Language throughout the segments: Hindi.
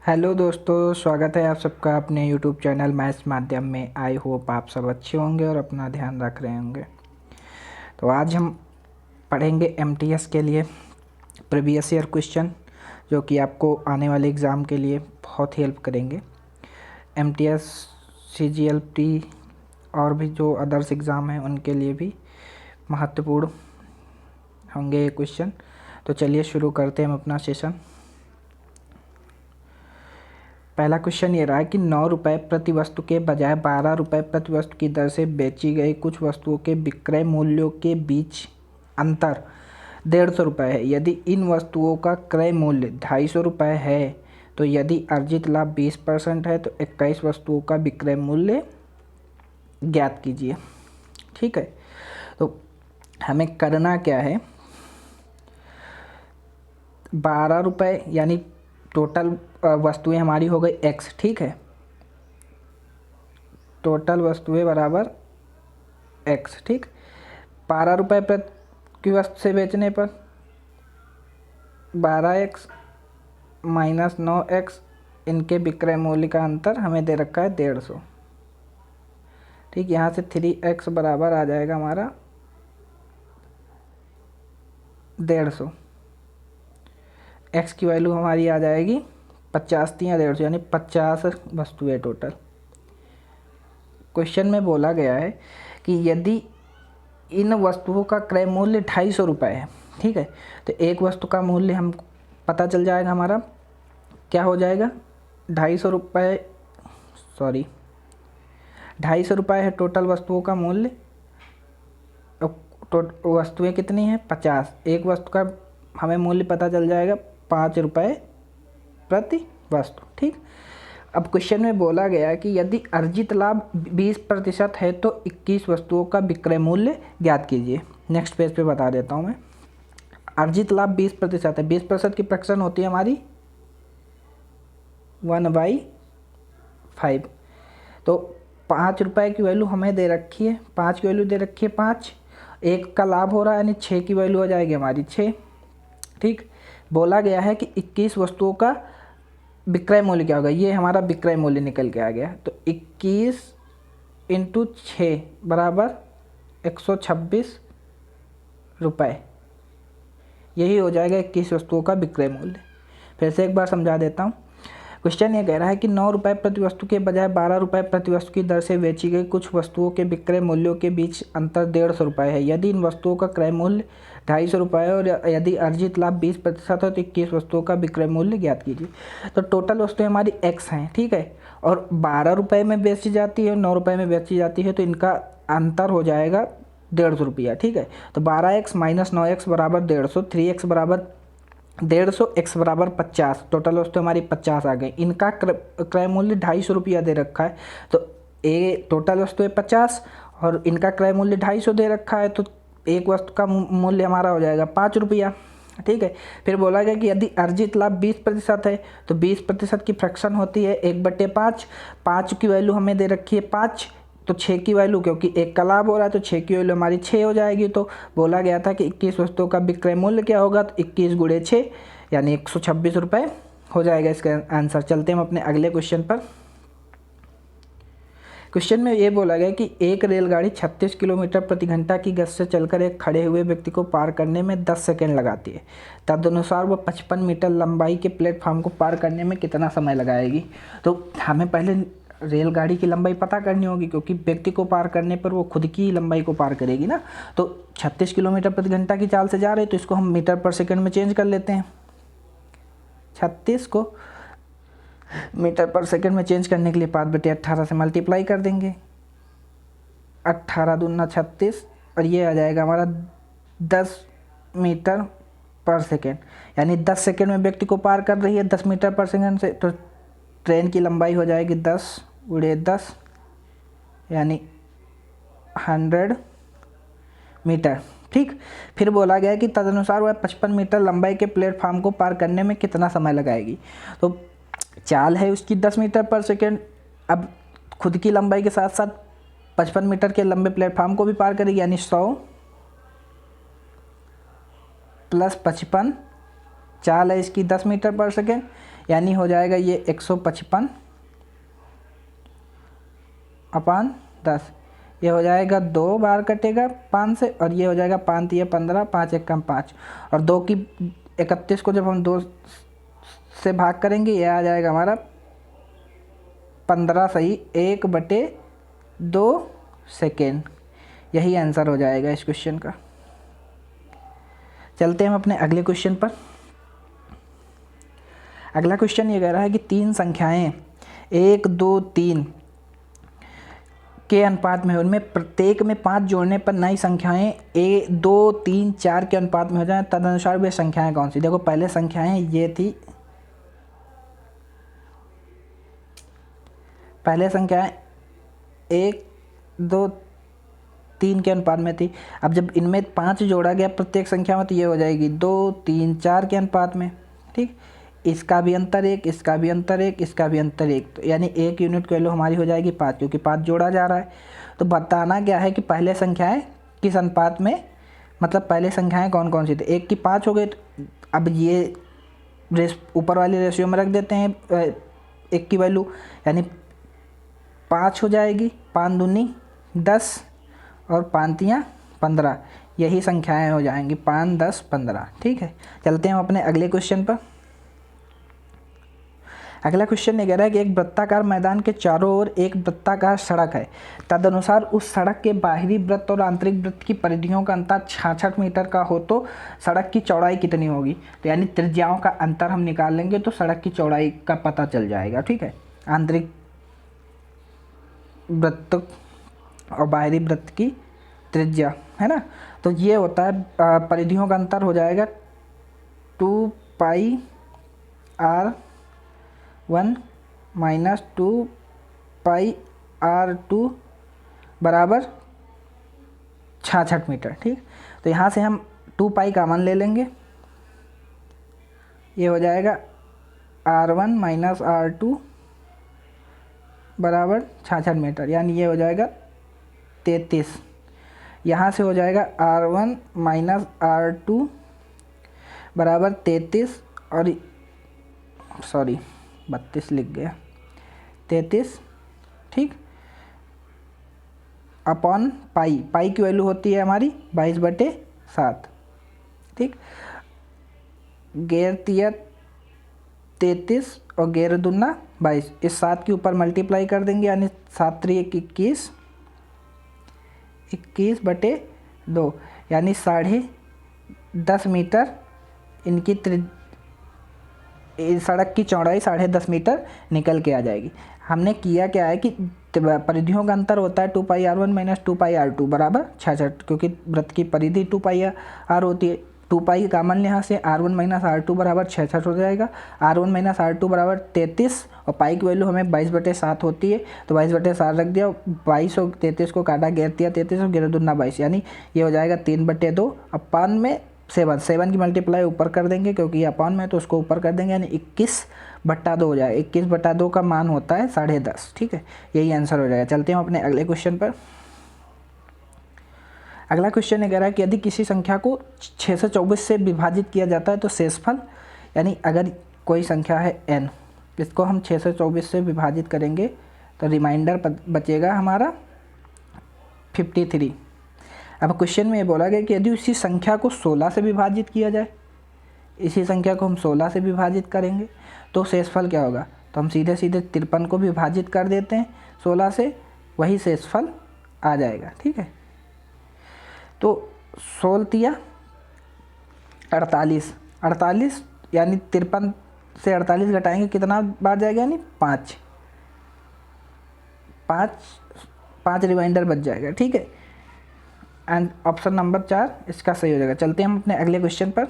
हेलो दोस्तों, स्वागत है आप सबका अपने यूट्यूब चैनल मैथ्स माध्यम में। आई होप आप सब अच्छे होंगे और अपना ध्यान रख रहे होंगे। तो आज हम पढ़ेंगे एमटीएस के लिए प्रीवियस ईयर क्वेश्चन, जो कि आपको आने वाले एग्ज़ाम के लिए बहुत हेल्प करेंगे। एमटीएस, सीजीएलटी और भी जो अदर्स एग्ज़ाम हैं उनके लिए भी महत्वपूर्ण होंगे ये क्वेश्चन। तो चलिए शुरू करते हैं हम अपना सेशन। पहला क्वेश्चन ये रहा है कि 9 रुपये प्रति वस्तु के बजाय 12 रुपये प्रति वस्तु की दर से बेची गई कुछ वस्तुओं के विक्रय मूल्यों के बीच अंतर 150 रुपये है। यदि इन वस्तुओं का क्रय मूल्य 250 रुपये है तो यदि अर्जित लाभ 20% है तो 21 वस्तुओं का विक्रय मूल्य ज्ञात कीजिए। ठीक है, तो हमें करना क्या है, 12 रुपये यानी टोटल वस्तुएं हमारी हो गई x। ठीक है, टोटल वस्तुएं बराबर x। ठीक, 12 रुपये प्रति वस्तु से बेचने पर 12x माइनस 9x, इनके विक्रय मूल्य का अंतर हमें दे रखा है 150। ठीक, यहाँ से 3x बराबर आ जाएगा हमारा 150। x की वैल्यू हमारी आ जाएगी 50 या 150, यानी 50 वस्तुएं टोटल। क्वेश्चन में बोला गया है कि यदि इन वस्तुओं का क्रय मूल्य 250 रुपये है। ठीक है, तो एक वस्तु का मूल्य हम पता चल जाएगा, हमारा क्या हो जाएगा 250 रुपये, 250 रुपये है टोटल वस्तुओं का मूल्य। वस्तुएं कितनी हैं 50, एक वस्तु का हमें मूल्य पता चल जाएगा 5 रुपये प्रति वस्तु। ठीक, अब क्वेश्चन में बोला गया है कि यदि अर्जित लाभ 20% है तो 21 वस्तुओं का विक्रय मूल्य ज्ञात कीजिए। नेक्स्ट पेज पे बता देता हूँ मैं। अर्जित लाभ 20% है, 20% की फ्रैक्शन होती है हमारी 1/5। तो 5 रुपये की वैल्यू हमें दे रखी है, 5 की वैल्यू दे रखी है 5, एक का लाभ हो रहा है यानी 6 की वैल्यू हो जाएगी हमारी 6। ठीक, बोला गया है कि 21 वस्तुओं का विक्रय मूल्य क्या होगा, ये हमारा विक्रय मूल्य निकल के आ गया। तो 21 × 6 बराबर 126 रुपये, यही हो जाएगा 21 वस्तुओं का विक्रय मूल्य। फिर से एक बार समझा देता हूँ। क्वेश्चन ये कह रहा है कि 9 रुपये प्रति वस्तु के बजाय 12 रुपये प्रति वस्तु की दर से बेची गई कुछ वस्तुओं के विक्रय मूल्यों के बीच अंतर 150 रुपये है। यदि इन वस्तुओं का क्रय मूल्य 250 रुपये है और यदि अर्जित लाभ 20% है तो 21 वस्तुओं का विक्रय मूल्य ज्ञात कीजिए। तो टोटल वस्तुएं हमारी x हैं। ठीक है, और 12 रुपये में बेची जाती है, 9 रुपये में बेची जाती है, तो इनका अंतर हो जाएगा 150 रुपया। ठीक है, तो 12x माइनस 9x बराबर 150, 3x बराबर 150, x बराबर 50, टोटल वस्तु हमारी 50 आ गई। इनका क्रय मूल्य 250 रुपया दे रखा है, तो ए टोटल वस्तु है 50 और इनका क्रय मूल्य 250 दे रखा है, तो एक वस्तु का मूल्य हमारा हो जाएगा 5 रुपया। ठीक है, फिर बोला गया कि यदि अर्जित लाभ 20% है तो 20% की फ्रैक्शन होती है 1/5। 5 की वैल्यू हमें दे रखी है 5, तो 6 की वैल्यू, क्योंकि एक का लाभ हो रहा है तो 6 की वैल्यू हमारी 6 हो जाएगी। तो बोला गया था कि 21 वस्तुओं का विक्रय मूल्य क्या होगा, तो 21 × 6 यानी 126 रुपये हो जाएगा इसका आंसर। चलते हैं हम अपने अगले क्वेश्चन पर। क्वेश्चन में ये बोला गया कि एक रेलगाड़ी 36 किलोमीटर प्रति घंटा की गति से चलकर एक खड़े हुए व्यक्ति को पार करने में 10 सेकेंड लगाती है। तदनुसार वह 55 मीटर लंबाई के प्लेटफॉर्म को पार करने में कितना समय लगाएगी। तो हमें पहले रेलगाड़ी की लंबाई पता करनी होगी, क्योंकि व्यक्ति को पार करने पर वो खुद की लंबाई को पार करेगी ना। तो 36 किलोमीटर प्रति घंटा की चाल से जा रहे हैं तो इसको हम मीटर पर सेकेंड में चेंज कर लेते हैं। 36 को मीटर पर सेकंड में चेंज करने के लिए 5/18 से मल्टीप्लाई कर देंगे। 18 दूना 36 और ये आ जाएगा हमारा 10 मीटर पर सेकेंड, यानी 10 सेकेंड में व्यक्ति को पार कर रही है 10 मीटर पर सेकेंड से। तो ट्रेन की लंबाई हो जाएगी 10 × 10 यानी 100 मीटर। ठीक, फिर बोला गया कि तदनुसार वह 55 मीटर लंबाई के प्लेटफॉर्म को पार करने में कितना समय लगाएगी। तो चाल है उसकी 10 मीटर पर सेकेंड, अब खुद की लंबाई के साथ साथ 55 मीटर के लंबे प्लेटफॉर्म को भी पार करेगी, यानी 100 + 55, चाल है इसकी 10 मीटर पर सेकेंड, यानी हो जाएगा ये 155 अपान 10। ये हो जाएगा 2 बार कटेगा 5 से, और ये हो जाएगा 5 तिया 15, 5 एक कम 5, और 2 की 31 को जब हम 2 से भाग करेंगे ये आ जाएगा हमारा 15 सही 1/2 सेकेंड। यही आंसर हो जाएगा इस क्वेश्चन का। चलते हैं हम अपने अगले क्वेश्चन पर। अगला क्वेश्चन ये कह रहा है कि 3 संख्याएं 1, 2, 3 के अनुपात में, उनमें प्रत्येक में 5 जोड़ने पर नई संख्याएं 1, 2, 3, 4 के अनुपात में हो जाए, तदनुसार वे संख्याएं कौन सी। देखो पहले संख्याएं ये थी, पहले संख्याएं 1, 2, 3 के अनुपात में थी। अब जब इनमें 5 जोड़ा गया प्रत्येक संख्या में तो ये हो जाएगी 2, 3, 4 के अनुपात में। ठीक, इसका भी अंतर 1, इसका भी अंतर 1, इसका भी अंतर 1, तो यानी 1 यूनिट की वैल्यू हमारी हो जाएगी 5, क्योंकि 5 जोड़ा जा रहा है। तो बताना क्या है कि पहले संख्याएं किस अनुपात में, मतलब पहले संख्याएं कौन कौन सी थी। 1 की 5 हो गए, तो अब ये ऊपर वाली रेशियो में रख देते हैं 1 की वैल्यू, यानी 5 हो जाएगी, 5 दूनी 10 और 5 तियाँ 15, यही संख्याएं हो जाएंगी 5, 10, 15। ठीक है, चलते हैं हम अपने अगले क्वेश्चन पर। अगला क्वेश्चन ये कह रहा है कि एक वृत्ताकार मैदान के चारों ओर एक वृत्ताकार सड़क है, तदनुसार उस सड़क के बाहरी वृत्त और आंतरिक वृत्त की परिधियों का अंतर 66 मीटर का हो तो सड़क की चौड़ाई कितनी होगी। तो यानी त्रिज्याओं का अंतर हम निकाल लेंगे तो सड़क की चौड़ाई का पता चल जाएगा। ठीक है, आंतरिक वृत्त और बाहरी वृत्त की त्रिज्या है ना, तो ये होता है परिधियों का अंतर हो जाएगा 2πr1 माइनस 2πr2 बराबर 66 मीटर। ठीक, तो यहाँ से हम 2π कॉमन ले लेंगे, ये हो जाएगा r1 माइनस r2 बराबर 66 मीटर, यानी ये हो जाएगा 33। यहाँ से हो जाएगा r1 माइनस r2 बराबर 33 और 32 लिख गया 33। ठीक, अपॉन पाई की वैल्यू होती है हमारी 22/7। ठीक, गैर तिया 33 और गैर दूना 22, इस 7 के ऊपर मल्टीप्लाई कर देंगे, यानी 7 3 21, 21/2, यानी 10.5 मीटर इनकी सड़क की चौड़ाई 10.5 मीटर निकल के आ जाएगी। हमने किया क्या है कि परिधियों का अंतर होता है 2πr1 माइनस 2πr2 बराबर 66, क्योंकि वृत्त की परिधि 2πr होती है। 2π कॉमन यहाँ से r1 माइनस r2 बराबर 66 हो जाएगा, r1 माइनस r2 बराबर 33, और पाई की वैल्यू हमें 22/7 होती है, तो 22/7 रख दिया, 22 और 33 को काटा, गैर तिया 33 और गैर दूना 22, यानी ये हो जाएगा 3/2। अपान में 7 की मल्टीप्लाई ऊपर कर देंगे क्योंकि ये अपान में, तो उसको ऊपर कर देंगे, यानी 21/2 हो जाएगा। 21/2 का मान होता है 10.5। ठीक है, यही आंसर हो जाएगा। चलते हैं अपने अगले क्वेश्चन पर। अगला क्वेश्चन ये कह रहा है कि यदि किसी संख्या को 624 से विभाजित किया जाता है तो शेषफल, यानी अगर कोई संख्या है n, इसको हम 624 से विभाजित करेंगे तो रिमाइंडर बचेगा हमारा 53। अब क्वेश्चन में ये बोला गया कि यदि उसी संख्या को 16 से विभाजित किया जाए, इसी संख्या को हम 16 से विभाजित करेंगे तो शेषफल क्या होगा। तो हम सीधे 53 को विभाजित कर देते हैं 16 से, वही शेषफल आ जाएगा। ठीक है, तो 16 तिया 48, यानी 53 से 48 घटाएंगे कितना बार जाएगा, यानी 5 रिमाइंडर बच जाएगा। ठीक है, एंड ऑप्शन नंबर 4 इसका सही हो जाएगा। चलते हैं हम अपने अगले क्वेश्चन पर।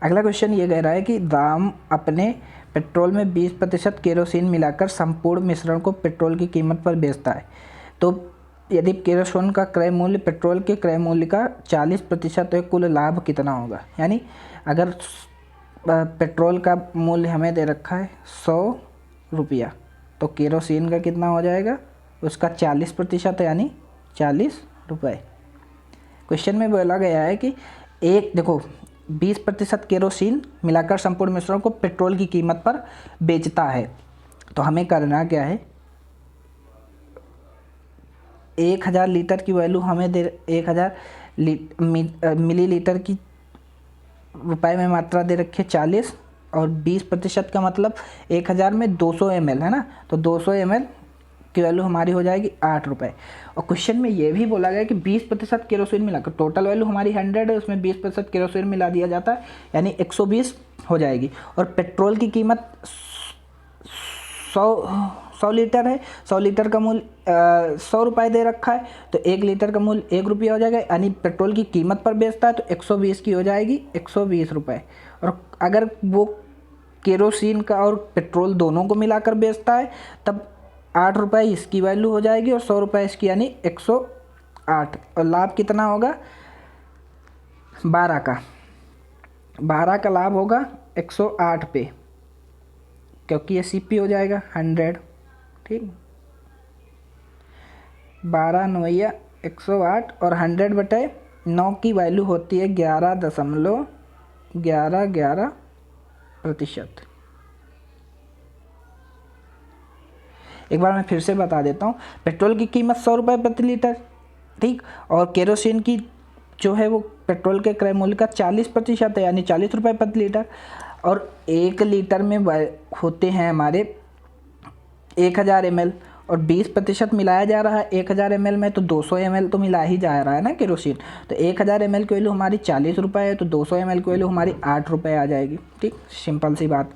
अगला क्वेश्चन ये कह रहा है कि राम अपने पेट्रोल में 20% केरोसिन मिलाकर संपूर्ण मिश्रण को पेट्रोल की कीमत पर बेचता है, तो यदि केरोसिन का क्रय मूल्य पेट्रोल के क्रय मूल्य का 40% है, कुल लाभ कितना होगा। यानी अगर पेट्रोल का मूल्य हमें दे रखा है 100 रुपया, तो केरोसिन का कितना हो जाएगा, उसका 40% यानी 40 रुपये। क्वेश्चन में बोला गया है कि देखो 20% केरोसिन मिलाकर संपूर्ण मिश्रण को पेट्रोल की कीमत पर बेचता है। तो हमें करना क्या है, 1000 लीटर की वैल्यू हमें दे 1000 मिलीलीटर की रुपए में मात्रा दे रखी है 40, और 20% का मतलब 1000 में 200 ml है ना, तो 200 ml की वैल्यू हमारी हो जाएगी 8 रुपये। और क्वेश्चन में ये भी बोला गया कि 20% केरोसिन मिलाकर, टोटल वैल्यू हमारी 100 है, उसमें 20% केरोसिन मिला दिया जाता है, यानी 120 हो जाएगी। और पेट्रोल की कीमत 100 लीटर है, 100 लीटर का मूल्य 100 रुपये दे रखा है, तो 1 लीटर का मूल्य 1 रुपया हो जाएगा, यानी पेट्रोल की कीमत पर बेचता है तो 120 की हो जाएगी 120 रुपये। और अगर वो केरोसिन का और पेट्रोल दोनों को मिलाकर बेचता है तब 8 रुपये इसकी वैल्यू हो जाएगी और 100 रुपये इसकी, यानी 108। और लाभ कितना होगा, 12 का लाभ होगा 108 पे, क्योंकि ये सीपी हो जाएगा 100। ठीक, 12 9 108 और 100/9 की वैल्यू होती है 11.11%। एक बार मैं फिर से बता देता हूँ, पेट्रोल की कीमत 100 रुपये प्रति लीटर, ठीक, और केरोसिन की जो है वो पेट्रोल के क्रय मूल्य का 40% है, यानी 40 रुपये प्रति लीटर। और 1 लीटर में होते हैं हमारे 1000 ml, और 20% मिलाया जा रहा है 1000 ml में, तो 200 ml तो मिला ही जा रहा है ना केरोसिन। तो 1000 ml की वैल्यू हमारी 40 रुपये है, तो 200 ml की वैल्यू हमारी 8 रुपये आ जाएगी। ठीक, सिंपल सी बात।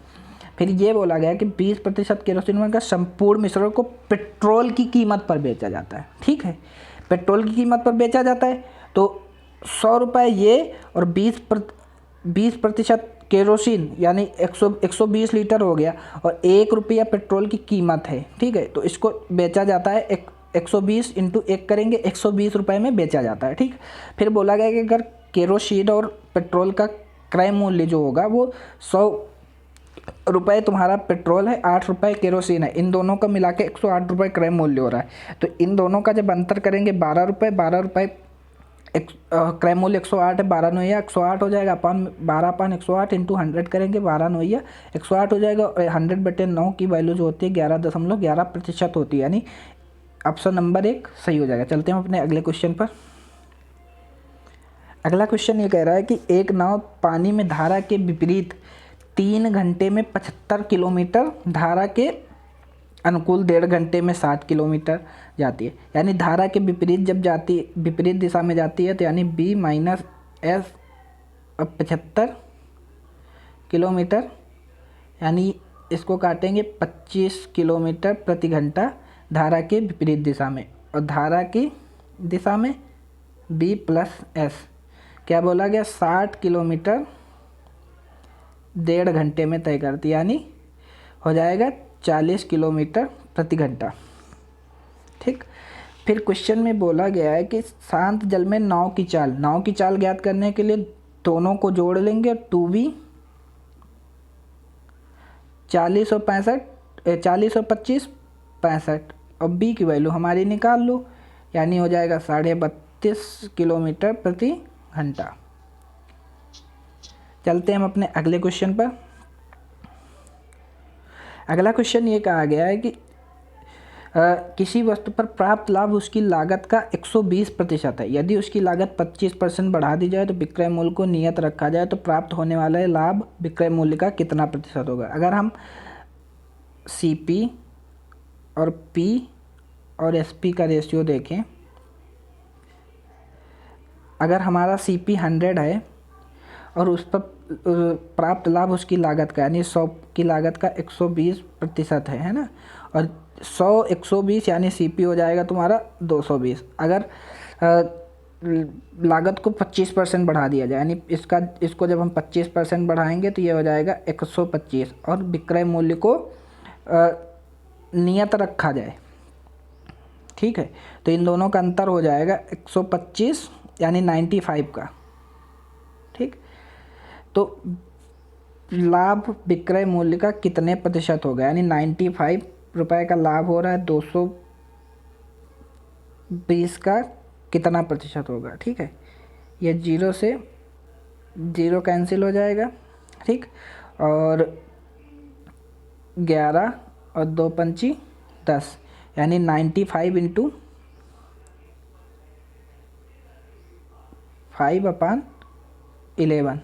फिर ये बोला गया कि 20% केरोसिन का संपूर्ण मिश्रण को पेट्रोल की कीमत पर बेचा जाता है। ठीक है, पेट्रोल की कीमत पर बेचा जाता है, तो 100 रुपये ये और 20% केरोसिन यानी 120 लीटर हो गया, और 1 रुपया पेट्रोल की कीमत है। ठीक है, तो इसको बेचा जाता है 120 × 1 करेंगे 120 रुपये में बेचा जाता है। ठीक, फिर बोला गया कि अगर केरोसिन और पेट्रोल का क्रय मूल्य जो होगा वो 100 रुपये तुम्हारा पेट्रोल है, 8 रुपये केरोसिन है, इन दोनों का मिला के 108 रुपये क्रय मूल्य हो रहा है। तो इन दोनों का जब अंतर करेंगे 12 रुपये क्रय मूल्य 108 है, 12 9 108 हो जाएगा, 12/108 × 100 करेंगे 12 9 108 हो जाएगा। और 100/9 की वैल्यू जो होती है 11.11% होती है, यानी ऑप्शन नंबर 1 सही हो जाएगा। चलते हैं अपने अगले क्वेश्चन पर। अगला क्वेश्चन ये कह रहा है कि एक नाव पानी में धारा के विपरीत 3 घंटे में 75 किलोमीटर, धारा के अनुकूल 1.5 घंटे में 60 किलोमीटर जाती है। यानी धारा के विपरीत जब जाती, विपरीत दिशा में जाती है, तो यानी B - S 75 किलोमीटर, यानी इसको काटेंगे 25 किलोमीटर प्रति घंटा धारा के विपरीत दिशा में, और धारा की दिशा में B + S क्या बोला गया 60 किलोमीटर 1.5 घंटे में तय करती है, यानी हो जाएगा 40 किलोमीटर प्रति घंटा। ठीक, फिर क्वेश्चन में बोला गया है कि शांत जल में नाव की चाल ज्ञात करने के लिए दोनों को जोड़ लेंगे। 2B 40 और 25 65, और B की वैल्यू हमारी निकाल लो, यानी हो जाएगा 32.5 किलोमीटर प्रति घंटा। चलते हैं हम अपने अगले क्वेश्चन पर। अगला क्वेश्चन ये कहा गया है कि किसी वस्तु पर प्राप्त लाभ उसकी लागत का 120% है। यदि उसकी लागत 25% बढ़ा दी जाए तो विक्रय मूल्य को नियत रखा जाए तो प्राप्त होने वाला लाभ विक्रय मूल्य का कितना प्रतिशत होगा। अगर हम CP और P और SP का रेशियो देखें, अगर हमारा CP 100 है और उस पर प्राप्त लाभ उसकी लागत का यानी 100 की लागत का 120% है ना, और 100 120 यानी CP हो जाएगा तुम्हारा 220। अगर लागत को 25% बढ़ा दिया जाए, यानी इसको जब हम 25% बढ़ाएंगे तो ये हो जाएगा 125, और विक्रय मूल्य को नियत रखा जाए। ठीक है, तो इन दोनों का अंतर हो जाएगा 125 यानी 95 का। ठीक, तो लाभ विक्रय मूल्य का कितने प्रतिशत होगा, यानी 95 रुपये का लाभ हो रहा है, 220 का कितना प्रतिशत होगा। ठीक है, ये 0 से 0 कैंसिल हो जाएगा, ठीक। और 11 और 2 पंची 10, यानी 95 इंटू 5/11।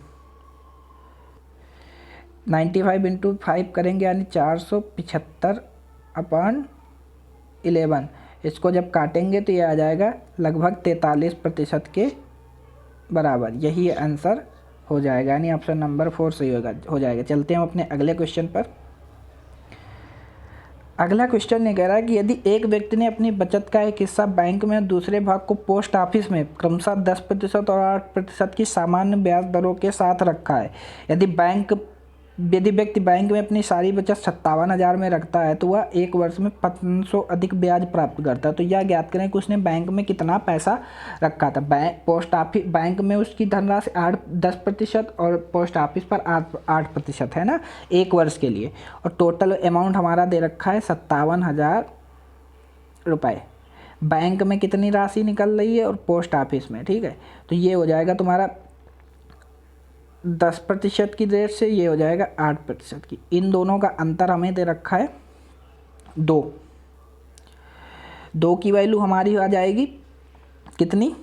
95 इंटू 5 करेंगे यानी 475/11। इसको जब काटेंगे तो ये आ जाएगा लगभग 43% के बराबर। यही आंसर हो जाएगा, यानी ऑप्शन नंबर 4 सही हो जाएगा। चलते हैं हम अपने अगले क्वेश्चन पर। अगला क्वेश्चन ये कह रहा है कि यदि एक व्यक्ति ने अपनी बचत का एक हिस्सा बैंक में और दूसरे भाग को पोस्ट ऑफिस में क्रमशः 10% और 8% की सामान्य ब्याज दरों के साथ रखा है, यदि व्यक्ति बैंक में अपनी सारी बचत 57,000 में रखता है तो वह एक वर्ष में 500 अधिक ब्याज प्राप्त करता है। तो यह ज्ञात करें कि उसने बैंक में कितना पैसा रखा था। बैंक में उसकी धनराशि 10% और पोस्ट ऑफिस पर 8% है ना, एक वर्ष के लिए। और टोटल अमाउंट हमारा दे रखा है 57,000 रुपये। बैंक में कितनी राशि निकल रही है और पोस्ट ऑफिस में, ठीक है। तो ये हो जाएगा तुम्हारा 10% की रेट से, ये हो जाएगा 8% की। इन दोनों का अंतर हमें दे रखा है 2 की वैल्यू हमारी आ जाएगी कितनी,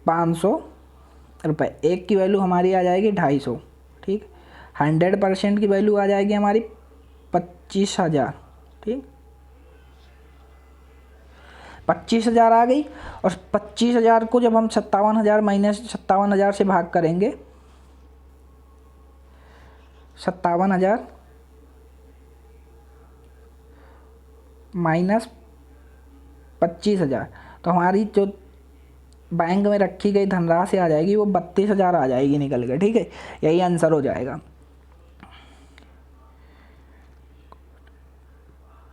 500 रुपये। एक की वैल्यू हमारी आ जाएगी 250, ठीक। 100% की वैल्यू आ जाएगी हमारी 25,000, ठीक। 25,000 आ गई। और 25,000 को जब हम 57,000 माइनस 57,000 से भाग करेंगे, 57,000 माइनस 25,000, तो हमारी जो बैंक में रखी गई धनराशि आ जाएगी वो 32,000 आ जाएगी निकल के, ठीक है। यही आंसर हो जाएगा,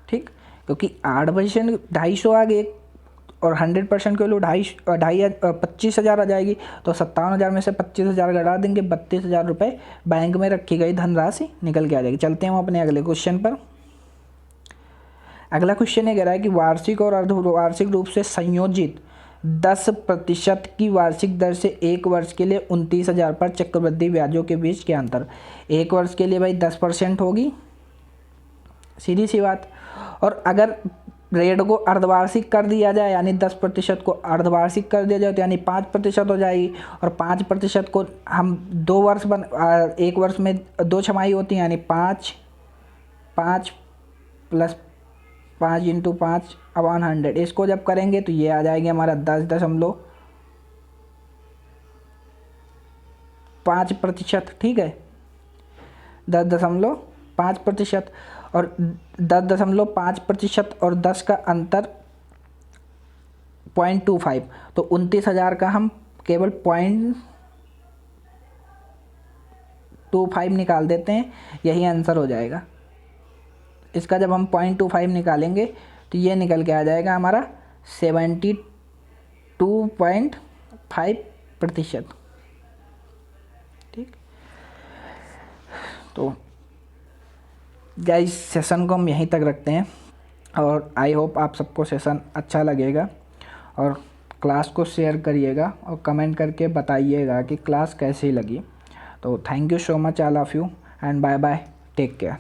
ठीक। क्योंकि 8% 250 आ गए और 100% के लिए 25,000 आ जाएगी। तो 57,000 में से 25,000 घटा देंगे, 32,000 रुपये बैंक में रखी गई धनराशि निकल के आ जाएगी। चलते हैं हम अपने अगले क्वेश्चन पर। अगला क्वेश्चन ये कह रहा है कि वार्षिक और अर्धवार्षिक रूप से संयोजित 10% की वार्षिक दर से एक वर्ष के लिए 29,000 पर चक्रवृद्धि ब्याजों के बीच क्या अंतर। एक वर्ष के लिए भाई 10% होगी, सीधी सी बात। और अगर रेट को अर्धवार्षिक कर दिया जाए, यानी 10% को अर्धवार्षिक कर दिया जाए तो यानी 5% हो जाएगी। और 5% को हम 2 वर्ष एक वर्ष में 2 छमाही होती हैं, यानी 5 + 5 × 5/100। इसको जब करेंगे तो ये आ जाएगी हमारा 10.5%, ठीक है। 10.5%। और 10.5% और 10 का अंतर 0.25, तो 29,000 का हम केवल 0.25 निकाल देते हैं, यही आंसर हो जाएगा। इसका जब हम 0.25 निकालेंगे तो ये निकल के आ जाएगा हमारा 72.5%, ठीक। तो गाइस सेशन को हम यहीं तक रखते हैं और आई होप आप सबको सेशन अच्छा लगेगा। और क्लास को शेयर करिएगा और कमेंट करके बताइएगा कि क्लास कैसी लगी। तो thank you so much all of you and bye bye, take care.